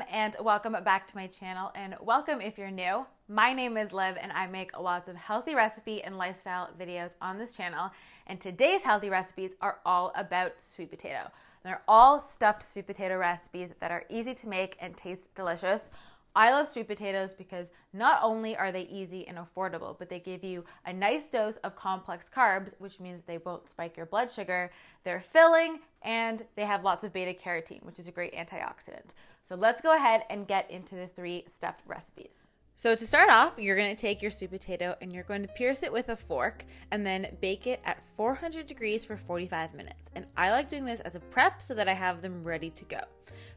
everyone, and welcome back to my channel, and welcome if you're new. My name is Liv and I make lots of healthy recipe and lifestyle videos on this channel, and today's healthy recipes are all about sweet potato. They're all stuffed sweet potato recipes that are easy to make and taste delicious. I love sweet potatoes because not only are they easy and affordable, but they give you a nice dose of complex carbs, which means they won't spike your blood sugar. They're filling and they have lots of beta carotene, which is a great antioxidant. So let's go ahead and get into the 3 stuffed recipes. So to start off, you're going to take your sweet potato and you're going to pierce it with a fork and then bake it at 400 degrees for 45 minutes. And I like doing this as a prep so that I have them ready to go.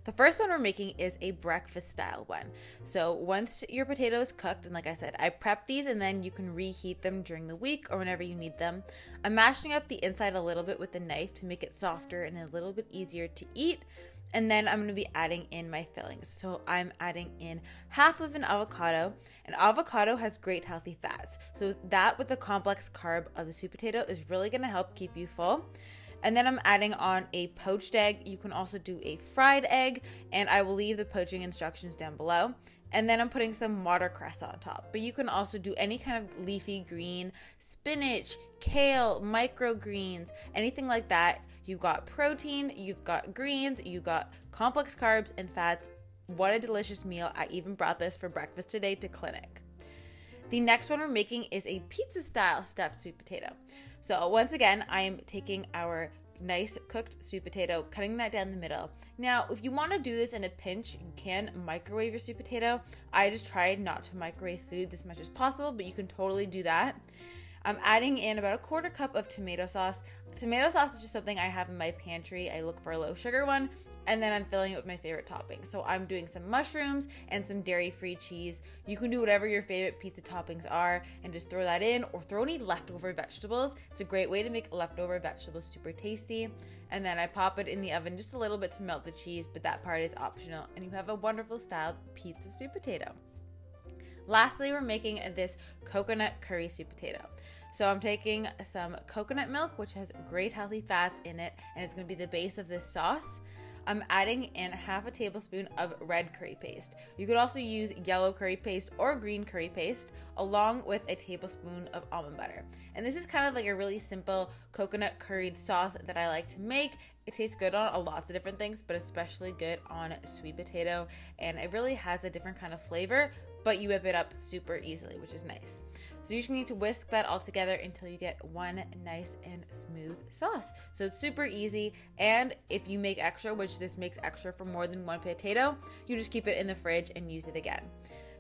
The first one we're making is a breakfast style one. So once your potato is cooked, and like I said, I prep these and then you can reheat them during the week or whenever you need them. I'm mashing up the inside a little bit with a knife to make it softer and a little bit easier to eat. And then I'm going to be adding in my fillings. So I'm adding in half of an avocado. And avocado has great healthy fats. So that with the complex carb of the sweet potato is really going to help keep you full. And then I'm adding on a poached egg. You can also do a fried egg, and I will leave the poaching instructions down below. And then I'm putting some watercress on top. But you can also do any kind of leafy green, spinach, kale, microgreens, anything like that. You've got protein, you've got greens, you've got complex carbs and fats. What a delicious meal. I even brought this for breakfast today to clinic. The next one we're making is a pizza style stuffed sweet potato. So once again, I am taking our nice cooked sweet potato, cutting that down the middle. Now, if you want to do this in a pinch, you can microwave your sweet potato. I just tried not to microwave foods as much as possible, but you can totally do that. I'm adding in about a 1/4 cup of tomato sauce. Tomato sauce is just something I have in my pantry. I look for a low sugar one, and then I'm filling it with my favorite toppings. So I'm doing some mushrooms and some dairy-free cheese. You can do whatever your favorite pizza toppings are and just throw that in, or throw any leftover vegetables. It's a great way to make leftover vegetables super tasty. And then I pop it in the oven just a little bit to melt the cheese, but that part is optional, and you have a wonderful styled pizza sweet potato. Lastly, we're making this coconut curry sweet potato. So I'm taking some coconut milk, which has great healthy fats in it, and it's going to be the base of this sauce. I'm adding in half a tablespoon of red curry paste. You could also use yellow curry paste or green curry paste, along with a tablespoon of almond butter. And this is kind of like a really simple coconut curried sauce that I like to make. It tastes good on lots of different things, but especially good on sweet potato. And it really has a different kind of flavor, but you whip it up super easily, which is nice. So you just need to whisk that all together until you get one nice and smooth sauce. So it's super easy, and if you make extra, which this makes extra for more than one potato, you just keep it in the fridge and use it again.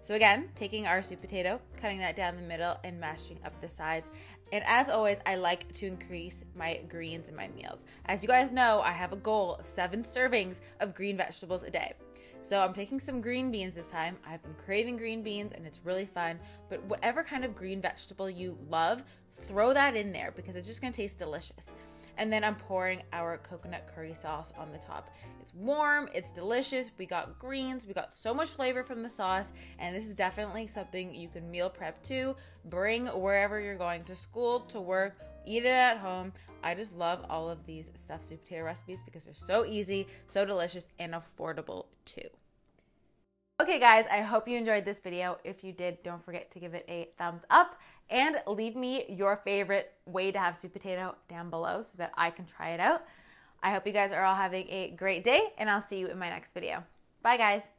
So again, taking our sweet potato, cutting that down the middle and mashing up the sides. And as always, I like to increase my greens in my meals. As you guys know, I have a goal of 7 servings of green vegetables a day. So I'm taking some green beans this time. I've been craving green beans and it's really fun, but whatever kind of green vegetable you love, throw that in there because it's just gonna taste delicious. And then I'm pouring our coconut curry sauce on the top. It's warm, it's delicious, we got greens, we got so much flavor from the sauce, and this is definitely something you can meal prep to, bring wherever you're going, to school, to work, eat it at home. I just love all of these stuffed sweet potato recipes because they're so easy, so delicious, and affordable too. Okay guys, I hope you enjoyed this video. If you did, don't forget to give it a thumbs up and leave me your favorite way to have sweet potato down below so that I can try it out. I hope you guys are all having a great day, and I'll see you in my next video. Bye guys.